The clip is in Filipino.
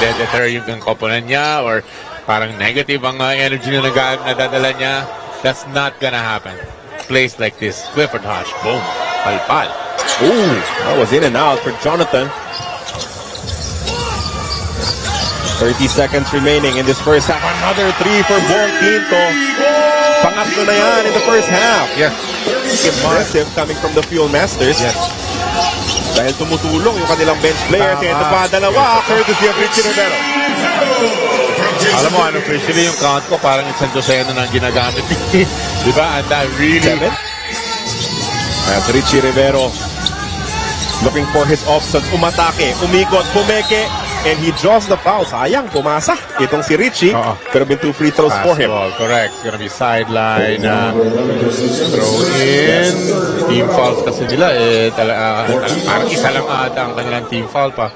deter yung component niya or parang negative ang energy na nadadala niya. That's not gonna happen. Plays like this, Clifford Hodge, boom, palpal. Ooh, that was in and out for Jonathan. 30 seconds remaining in this first half. Another 3 for Bong Quinto. Pangatlo na yan in the first half. Yes. Impressive coming from the Fuel Masters. Yes. Dahil tumutulong yung kanilang bench players. Ito pa, dalawa. Courtesy of Richie Rivero. Alam mo, officially yung count ko, parang isang dosena na ginagamit. Di ba? And I really... As Richie Rivero looking for his options. Umatake, umikot, pumeke, and he draws the foul. Sayang, pumasa itong si Richie. Pero been 2 free throws for him. Correct. It's gonna be sideline. Throw in. Team fouls kasi nila. Parang isa lang ata ang kanilang team foul pa.